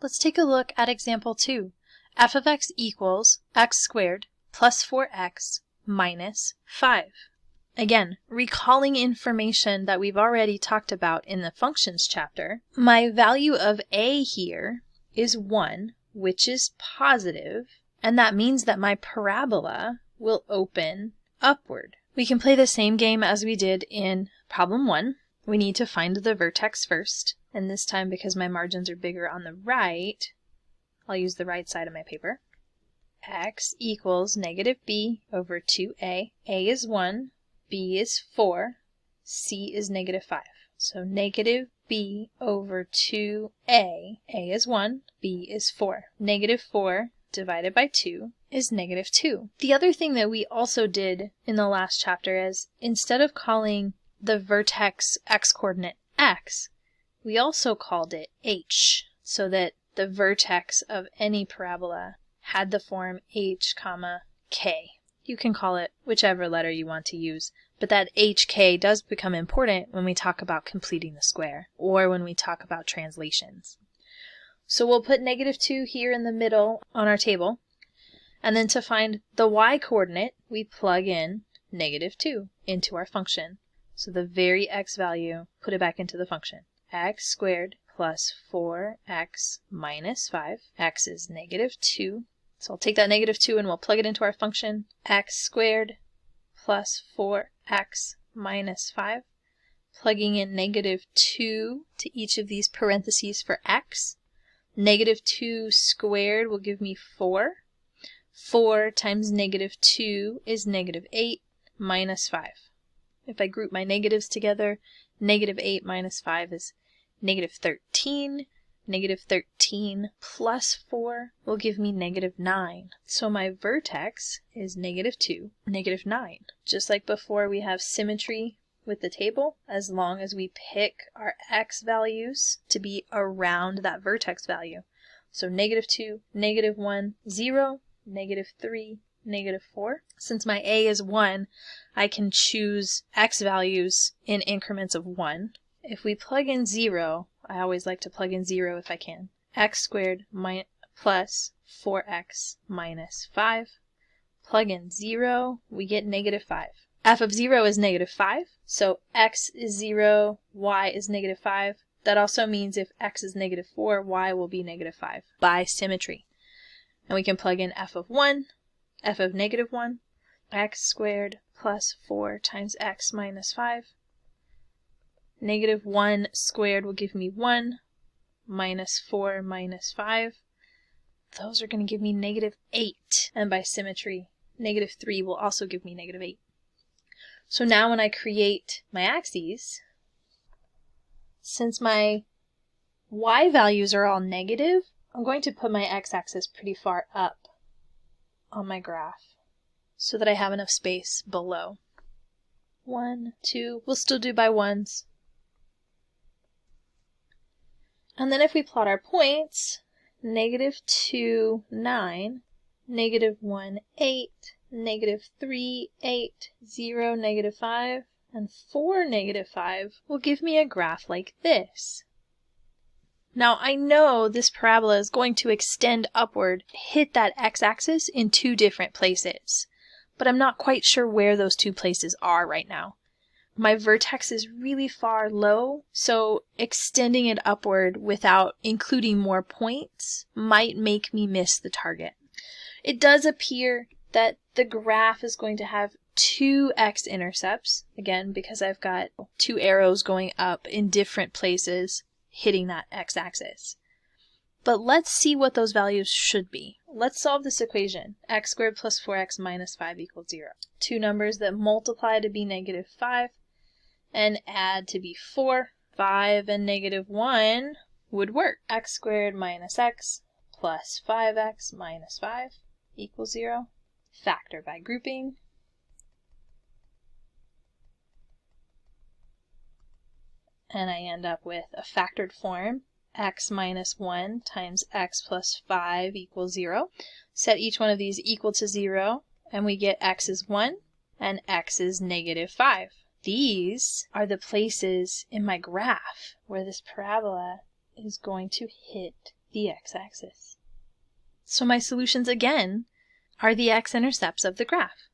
Let's take a look at example 2. f of x equals x squared plus 4x minus 5. Again, recalling information that we've already talked about in the functions chapter, my value of a here is 1, which is positive, and that means that my parabola will open upward. We can play the same game as we did in problem 1. We need to find the vertex first, and this time, because my margins are bigger on the right, I'll use the right side of my paper. X equals negative b over 2a. A is 1, b is 4, c is negative 5. So negative b over 2a. A is 1, b is 4. Negative 4 divided by 2 is negative 2. The other thing that we also did in the last chapter is, instead of calling the vertex x-coordinate x, we also called it h, so that the vertex of any parabola had the form h, k. You can call it whichever letter you want to use, but that hk does become important when we talk about completing the square, or when we talk about translations. So we'll put negative 2 here in the middle on our table, and then to find the y-coordinate, we plug in negative 2 into our function. So the very x value, put it back into the function. X squared plus 4x minus 5. X is negative 2. So I'll take that negative 2 and we'll plug it into our function. X squared plus 4x minus 5. Plugging in negative 2 to each of these parentheses for x. Negative 2 squared will give me 4. 4 times negative 2 is negative 8 minus 5. If I group my negatives together, negative 8 minus 5 is negative 13. Negative 13 plus 4 will give me negative 9. So my vertex is negative 2, negative 9. Just like before, we have symmetry with the table as long as we pick our x values to be around that vertex value. So negative 2, negative 1, 0, negative 3, negative 4. Since my a is 1, I can choose x values in increments of 1. If we plug in 0, I always like to plug in 0 if I can. X squared plus 4x minus 5. Plug in 0, we get negative 5. F of 0 is negative 5, so x is 0, y is negative 5. That also means if x is negative 4, y will be negative 5 by symmetry. And we can plug in f of 1, f of negative 1, x squared plus 4 times x minus 5. Negative 1 squared will give me 1, minus 4 minus 5. Those are going to give me negative 8. And by symmetry, negative 3 will also give me negative 8. So now when I create my axes, since my y values are all negative, I'm going to put my x-axis pretty far up on my graph so that I have enough space below. 1, 2, we'll still do by ones. And then if we plot our points, negative 2, 9, negative 1, 8, negative 3, 8, 0, negative 5, and 4, negative 5 will give me a graph like this. Now I know this parabola is going to extend upward, hit that x-axis in 2 different places, but I'm not quite sure where those 2 places are right now. My vertex is really far low, so extending it upward without including more points might make me miss the target. It does appear that the graph is going to have 2 x-intercepts, again because I've got 2 arrows going up in different places hitting that x-axis. But let's see what those values should be. Let's solve this equation. X squared plus 4x minus 5 equals 0. 2 numbers that multiply to be negative 5 and add to be 4. 5 and negative 1 would work. X squared minus x plus 5x minus 5 equals 0. Factor by grouping. And I end up with a factored form. X minus 1 times x plus 5 equals 0. Set each one of these equal to 0, and we get x is 1 and x is negative 5. These are the places in my graph where this parabola is going to hit the x-axis. So my solutions again are the x-intercepts of the graph.